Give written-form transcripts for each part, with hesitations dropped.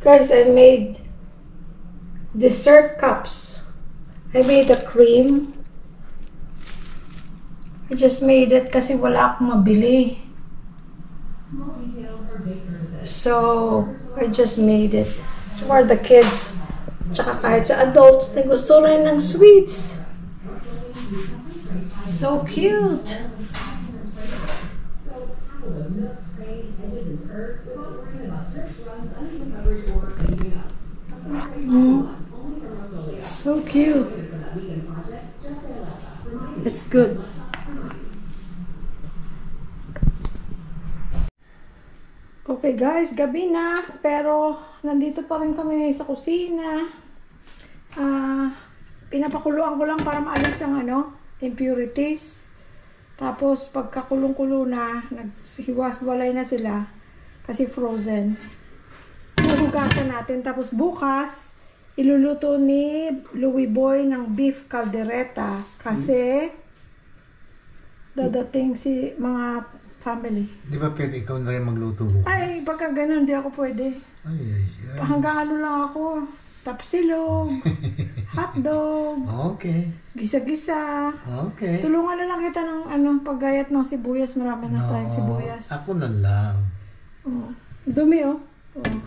Guys, I made dessert cups. I made the cream. I just made it kasi wala akong mabili. So, I just made it. So, for the kids. Tsaka kahit sa adults na gusto rin ng sweets. So cute. So cute. It's good. Okay guys, gabi na. Pero nandito pa rin kami sa kusina. Pinapakuluan ko lang para maalis ang impurities. Tapos pagkakulong-kulo na, naghiwa-hiwalay na sila kasi frozen. Hugasan natin. Tapos bukas, iluluto ni Louie Boy ng beef caldereta kasi dadating si mga family. Di ba pwede ikaw na rin magluto bukas? Ay, pagka ganun, di ako pwede. Ay. Hanggang lang ako. Tapsilog, hotdog, Okay. gisa-gisa. Okay. Tulungan na lang kita ng paggayat ng sibuyas. Marami na tayong sibuyas. Ako na lang. Oh. Dumi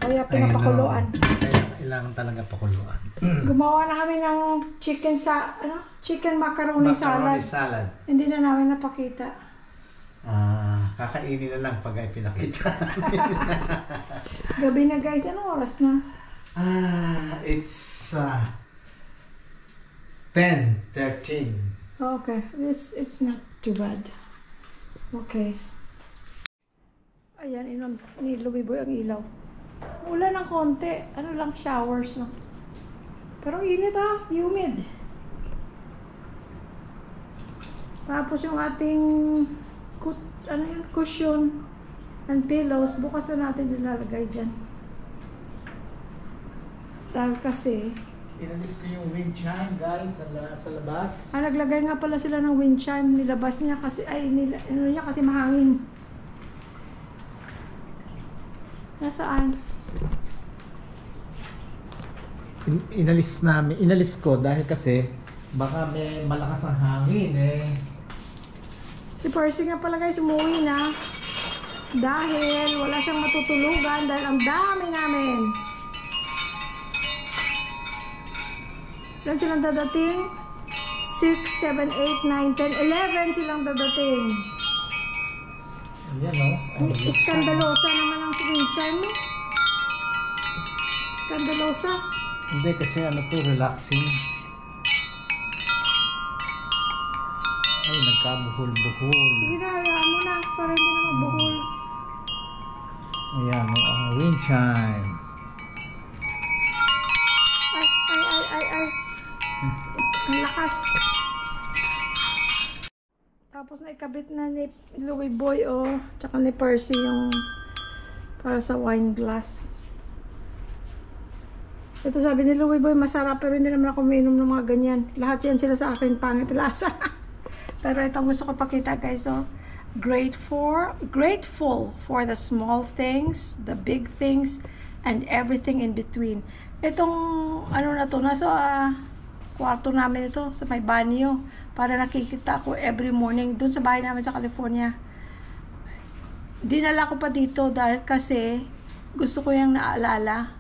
kaya pinapakuluan. Kaya kailangan talaga pakuluan. Gumawa na kami ng chicken chicken macaroni salad. Hindi na namin napakita. Kakainin na lang pag ay pinakita. Gabi na guys, anong oras na? It's 10:13. Okay, it's not too bad. Okay. Ayan, ni Louie Boy ang ilaw. Wala ng konti. Ano lang, showers lang. Pero init humid. Tapos yung ating cushion and pillows, bukas na natin nilalagay dyan. Dahil kasi inalis ko yung wind chime guys sa labas. Naglagay nga pala sila ng wind chime. Nilabas niya kasi, kasi mahangin. Nasaan? Inalis ko dahil kasi baka may malakas ang hangin Si Percy nga pala guys, umuwi na. Dahil wala siyang matutulugan dahil ang dami namin. Ilan silang dadating? 6, 7, 8, 9, 10, 11 silang dadating. Ayan Iskandalosa naman ang wind chime mo. Iskandalosa. Hindi kasi relaxing. Ay, nagkabuhol-buhol. Sige na, hayaan mo na para hindi na mabuhol. Ayan, wind chime. Ay. Ang lakas. Tapos na ikabit na ni Louie Boy tsaka ni Percy yung para sa wine glass. Ito sabi ni Louie Boy masarap pero hindi naman ako uminom ng mga ganyan. Lahat yan sila sa akin pangit lasa. Pero ito gusto ko pakita guys. Grateful for the small things, the big things, and everything in between. Itong nasa kwarto namin ito sa may banyo para nakikita ko every morning doon sa bahay namin sa California. Dinala ko pa dito dahil kasi gusto ko yung naalala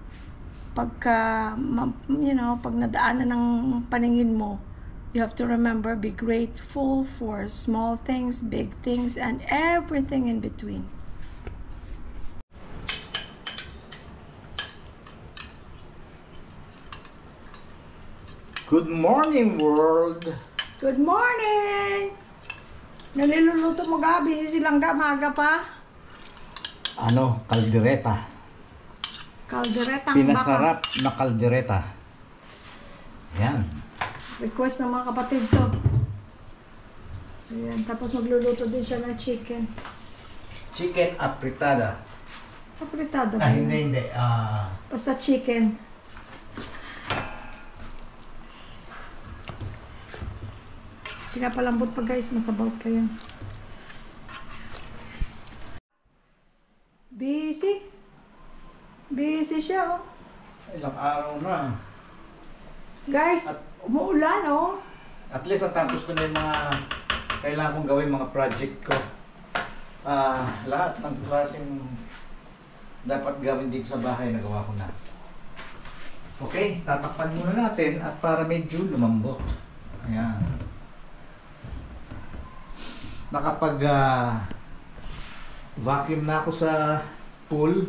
pagka pag nadaanan ng paningin mo, you have to remember, be grateful for small things, big things, and everything in between. Good morning, world! Good morning! Naliluluto mo ga? Busy silang ga? Maaga pa? Kaldereta. Kaldereta. Pinasarap na kaldereta. Yan. Request ng mga kapatid to. Ayan. Tapos magluluto din siya ng chicken. Chicken apritada. Apritado ba? Hindi. Basta chicken. Pinapalambot pa guys, masabaw pa yan. Busy siya Ilang araw na. Guys, umuulan oh. At least natapos ko na yung mga kailangan kong gawin, mga project ko. Lahat ng klaseng dapat gawin dito sa bahay, nagawa ko na. Okay, tatakpan muna natin at para medyo lumambot. Ayan. Nakapag vacuum na ako sa pool.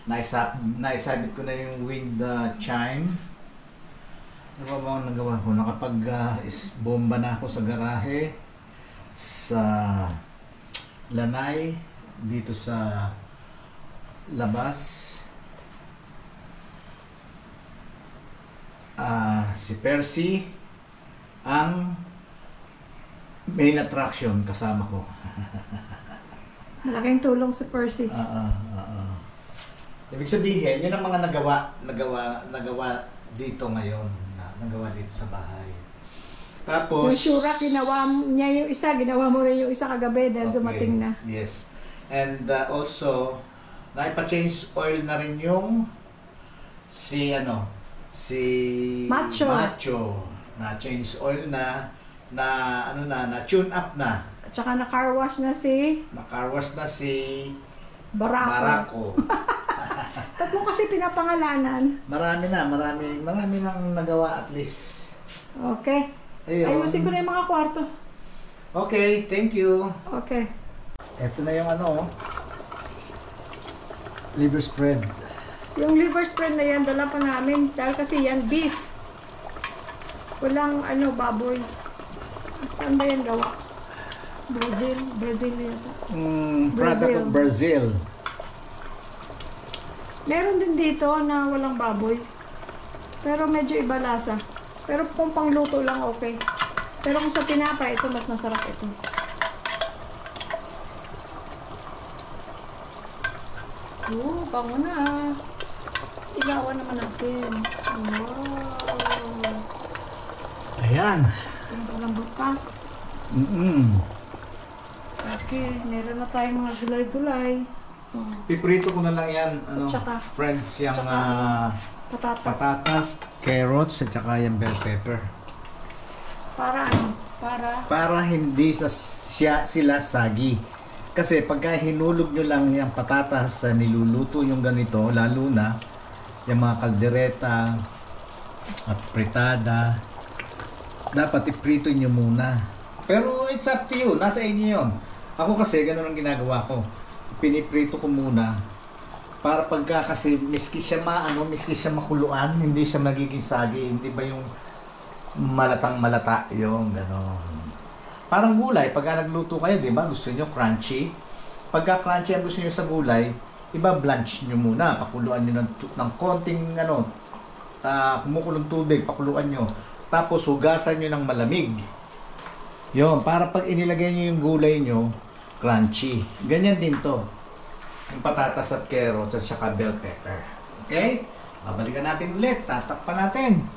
Naisabit ko na yung wind chime. Ano ba ang nagawa ko? Nakapag bomba na ako sa garahe, sa lanay, dito sa labas. Si Percy ang main attraction kasama ko. Malaking tulong si Percy. Ibig sabihin, yun ang mga nagawa dito ngayon, nagawa dito sa bahay. Tapos Yung Shura, ginawa niya yung isa, ginawa mo rin yung isa kagabi dahil dumating na. Yes. And also, naipa-change oil na rin yung si Macho. Na-change oil na tune up na. At saka na-car wash na si Na-car wash na si Barako. Tatlo kasi pinapangalanan. Marami nang nagawa at least. Okay. Ayun. Ayusin ko na yung mga kwarto. Okay, thank you. Okay. Ito na yung liver spread. Yung liver spread na yan, dala pa namin. Dahil kasi yan, beef. Walang baboy. Saan ba yan gawa? Brazil yata. Product of Brazil. Meron din dito na walang baboy. Pero medyo iba lasa. Pero kung pangluto lang okay. Pero kung sa tinapay, ito mas masarap ito. Bango na. Ilawan naman natin. Wow. Ayan. Lambot pa. Okay, meron na tayong mga gulay-gulay. Piprito ko na lang yan, Tsaka, friends, yung patatas. carrots, at saka yung bell pepper. Para Para hindi sila sagi. Kasi pagka hinulog nyo lang yung patatas sa niluluto yung ganito, lalo na yung mga kaldereta at fritada, dapat iprito nyo muna. Pero it's up to you, nasa inyo yun. Ako kasi ganun ang ginagawa ko. Piniprito ko muna para pagka kasi miski siya makuluan, hindi siya magiging sagi, hindi ba yung malata yung gano'n. Parang gulay, pagka nagluto kayo, di ba, gusto niyo crunchy. Pagka crunchy ang gusto niyo sa gulay, blanch niyo muna, pakuluan niyo ng konting kumukulong tubig, pakuluan niyo. Tapos hugasan niyo ng malamig. Yon, para pag inilagay niyo yung gulay niyo, crunchy. Ganyan din to. Yung patatas at carrots at saka bell pepper. Okay? Babalikan natin ulit. Tatakpan natin.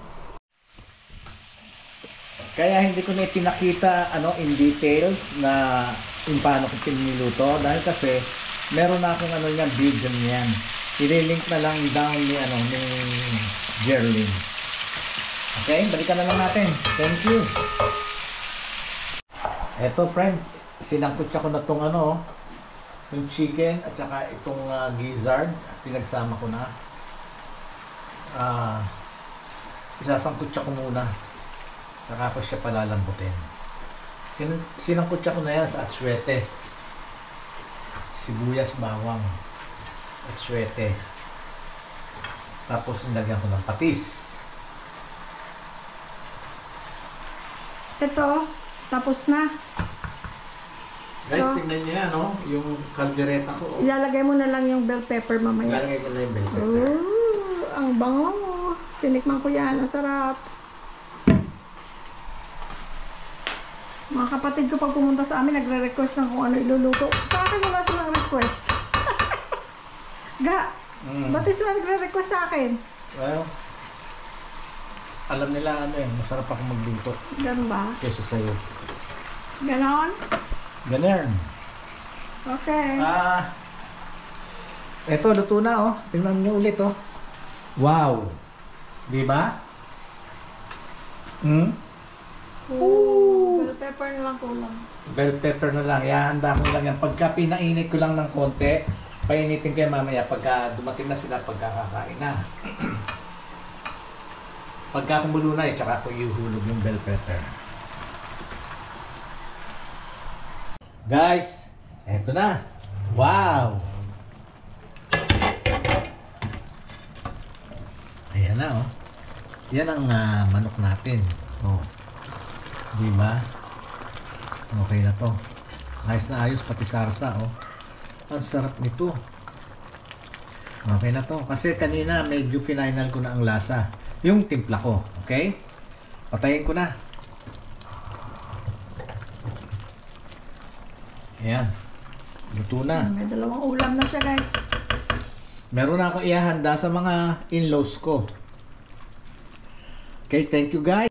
Kaya hindi ko na pinakita in details na kung paano ko pinililuto. Dahil kasi meron na akong video niyan. I-link na lang down ni Jerlyn. Okay? Balikan na lang natin. Thank you. Eto friends, sinangkot ko na itong yung chicken at saka itong gizzard. Pinagsama ko na. Isasangkot ko muna. Saka ko siya palalambutin. Sinangkot ko na yan sa atsuete. Sibuyas, bawang, atsuete. Tapos nilagyan ko ng patis. Ito, tapos na. Guys, tingnan niyo yan, yung kaldereta ko. Ilalagay mo na lang yung bell pepper mamaya. Ilalagay ko na yung bell pepper. Ooh, ang bango mo. Tinikman ko yan, ang sarap. Mga kapatid ko pag pumunta sa amin, nagre-request ng kung ano iluluto. Sa akin wala silang request. Ba't sila nagre-request sa akin? Well, alam nila masarap ako magluto. Ganun ba? Kesa sa'yo. Ganon? Ganyan. Okay. Eto, luto na oh. Tingnan nyo ulit oh. Wow! Di ba? Bell pepper na lang kulang. Bell pepper na lang. Ihahanda ko lang yan. Pagka pinainit ko lang ng konti, painitin ko yan mamaya pagka dumating na sila pagkakakain na. Pagka kumulo na tsaka ko ihuhulog yung bell pepper. Guys, eto na. Wow! Ayan na oh. Yan ang manok natin. Oh. Di ba? Okay na to. Ayos na ayos pati sarsa oh. Ang sarap nito. Okay na to. Kasi kanina medyo final ko na ang lasa. Yung timpla ko. Okay? Patayin ko na. Ayan. Luto na. May dalawang ulam na siya guys. Meron na ako ihahanda sa mga in-laws ko. Okay, thank you guys.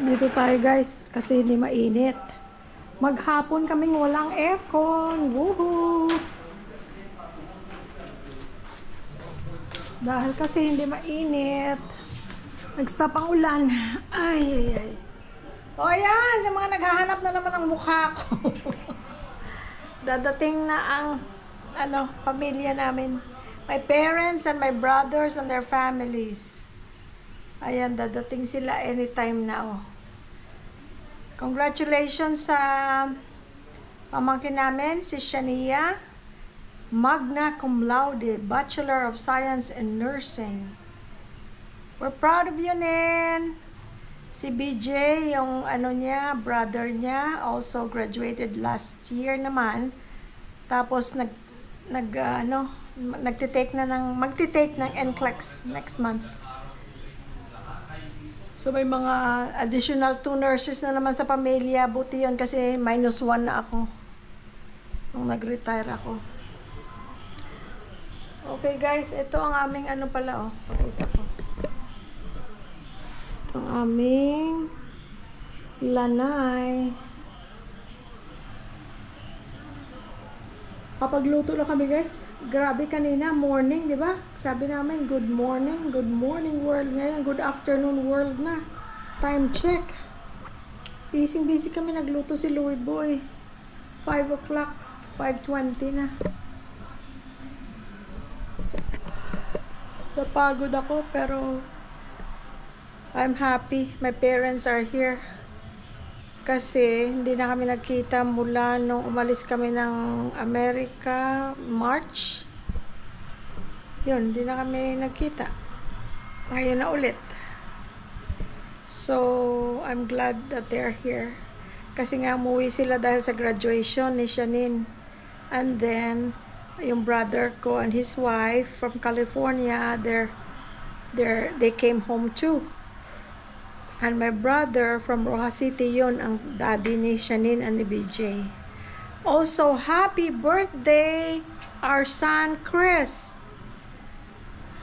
Dito tayo guys kasi hindi mainit. Maghapon kaming walang aircon. Woohoo! Dahil kasi hindi mainit. Nag-stop ang ulan. Ay. O ayan, sa mga naghahanap na naman ng mukha ko. Dadating na ang pamilya namin. My parents and my brothers and their families. Ayan, dadating sila anytime now. Congratulations sa pamangkin namin, si Shania. Magna cum laude, Bachelor of Science in Nursing. We're proud of you, Nen. Si BJ, yung brother niya, also graduated last year naman. Tapos magtitake ng NCLEX next month. So may mga additional 2 nurses na naman sa pamilya. Buti yun kasi -1 na ako nung nag-retire ako. Okay guys, ito ang aming pala oh. Pakita ko. Ang aming lanay. Kapagluto na kami guys. Grabe kanina, morning, di ba? Sabi namin, good morning world. Ngayon, good afternoon world na. Time check. Busy kami, nagluto si Louie Boy. 5 o'clock, 5:20 na. Napagod ako, pero I'm happy. My parents are here. Kasi hindi na kami nagkita mula nung umalis kami ng Amerika, March. Yun, hindi na kami nagkita. Ngayon na ulit. So, I'm glad that they're here. Kasi nga umuwi sila dahil sa graduation ni Shanin. And then, yung brother ko and his wife from California, they came home too. And my brother from Rojas City, yun ang daddy ni Shanin and ni BJ. Also, happy birthday, our son Chris.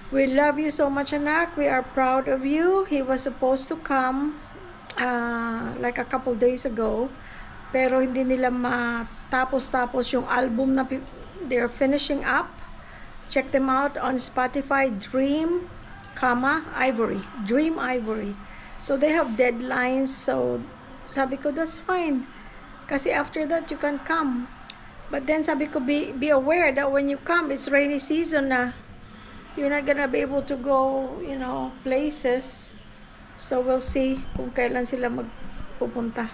We love you so much, anak. We are proud of you. He was supposed to come like a couple days ago, pero hindi nila matapos yung album na they're finishing up. Check them out on Spotify, Dream Ivory. So they have deadlines, so sabi ko that's fine. Kasi after that you can come. But then sabi ko be aware that when you come, it's rainy season na. You're not gonna be able to go, places. So we'll see kung kailan sila magpupunta.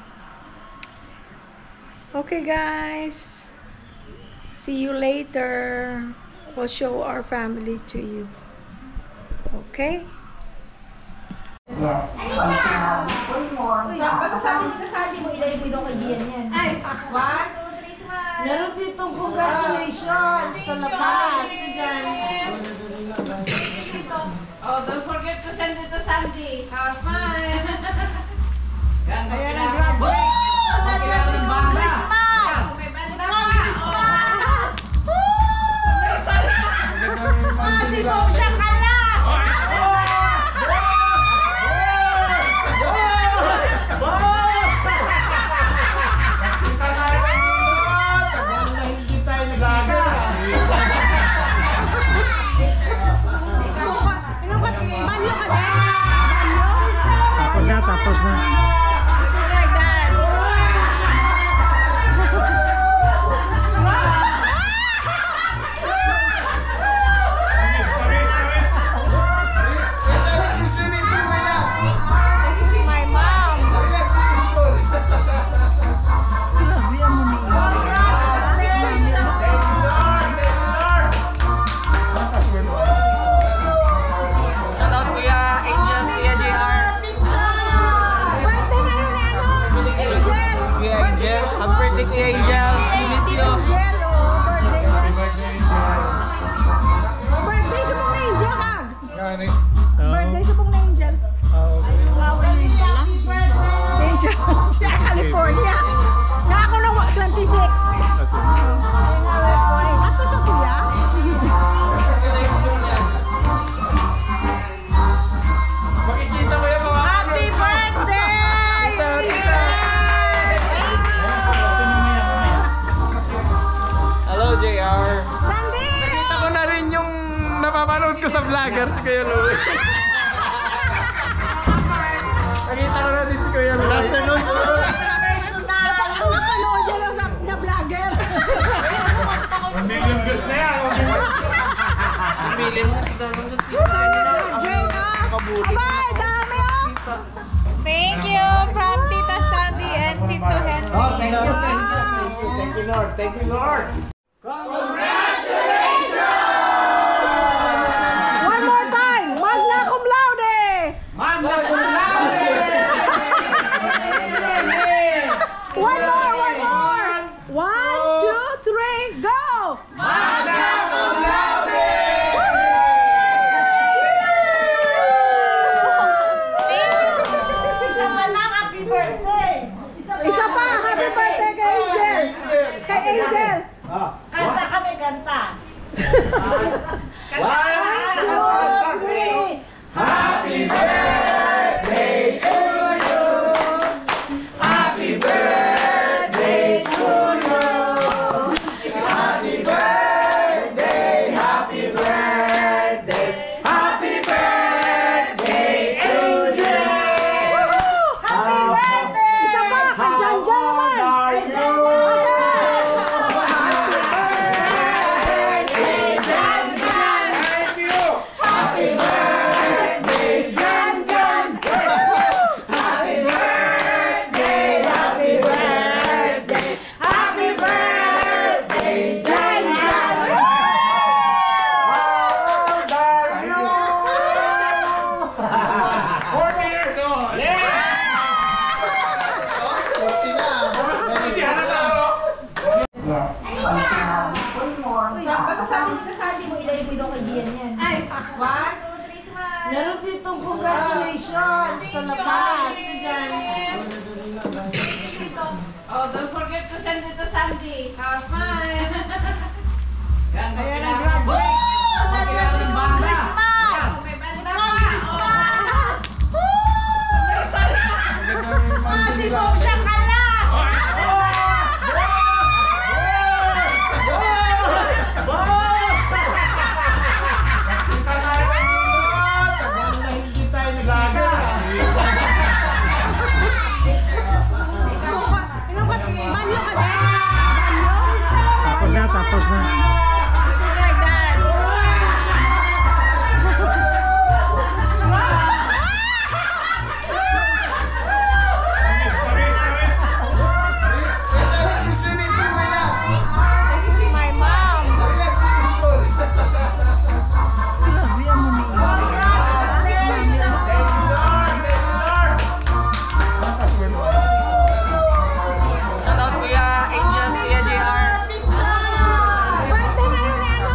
Okay guys. See you later. We'll show our family to you. Okay? Yes. Basta sabi nila sa atin mo, ilay mo daw kay Gian yan. Ay, 1, 2, 3, smile. Meron ditong congratulations sa lahat. Oh, don't forget to send it to Sandy. Smile. Ayan ang graduate. Kuya Angel. We miss you. Angel, oh, birthday. Happy birthday, Angel. Birthday sa pong Angel, Ag. Gani. Birthday sa pong Angel. Angel, sa California. Na ako na 26. Ato sa kuya? Makikita mo yung mga Happy birthday! Hello, JR. Sandy! Nakita ko na rin yung napapanood ko sa vlogger si Kuya Louie. Nakita ko na din si Kuya Louie. Good afternoon. Napanood dyan lang na vlogger. 1 million views na yan. Bilin mo sa dalawang sa TV channel na. Kabuti. Abay, dami oh! Thank you from Tita Sandy and Tito Henry. Oh, thank you, thank you, thank you. Thank you, Lord. Thank you, Lord. One more time! Magna cum laude! Magna cum laude! One more, one more! 1, 2, 3, go! Magna cum laude! Isa pa na, happy birthday! Isa pa, happy birthday kay Angel! Kay Angel! Kanta kami, kanta. 1, 2, 3. Happy birthday to you. Happy birthday to you. Happy birthday, happy birthday. Happy birthday to you. Happy birthday! Isa pa, kay Janjan naman! Basta sabi nila Sandy mo, ilay mo daw kay Gian yan. Ay, 1, 2, 3, smile. Meron ditong congratulations sa lapat. Oh, don't forget to send it to Sandy. Smile. Ayan ang graduate. Si Bob siya ka lang! Tagal na hindi tayo nagkita. Banyo ka din? Banyo? Tapos na. Just like that. My mom. Shoutout Kuya Angel, Kuya JR. Birthday ngayon ni ano?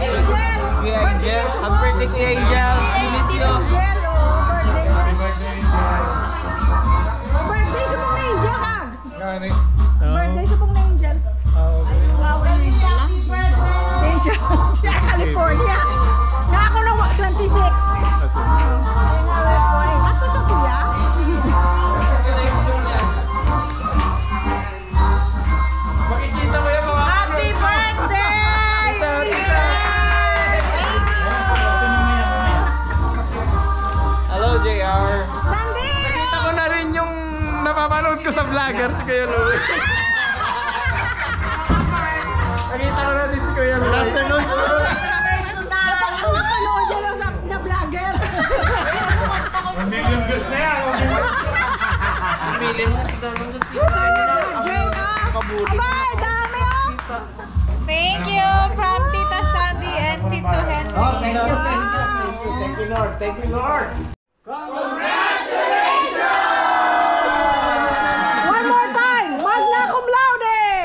Angel. Kuya Angel. Happy birthday Kuya Angel. We miss you. Angel, oh, birthday. Happy birthday, Angel. Birthday sa pong Angel, Ag. Gani. Birthday sa pong Angel. Angel, sa California. Na ako na 26. Ato sa kuya? Makikita mo yung mga Happy birthday! Hello, JR. Sandy! Nakita ko na rin yung napapanood ko sa vlogger si Kuya Louie. Nakita ko na din si Kuya Good Louie. afternoon. Napanood dyan lang na vlogger. 1 million views na yan. Bilin mo sa dalawang sa TV channel na. Kabuti. Abay, dami oh! Thank you from Tita Sandy and Tito Henry. Oh, thank you, thank you, thank you. Thank you, Lord. Thank you, Lord. One more time! Magna cum laude!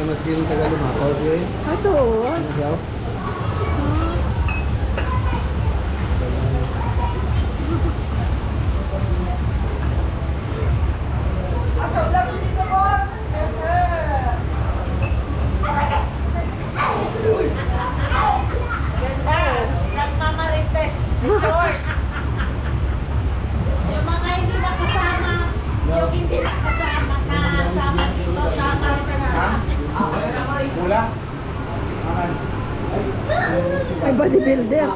mas yung taga lumapaw yun. Ito. Ano siya? Yung mga hindi nakasama, yung hindi nakasama, kasama dito, sama ka na. May bodybuilder.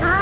Ah,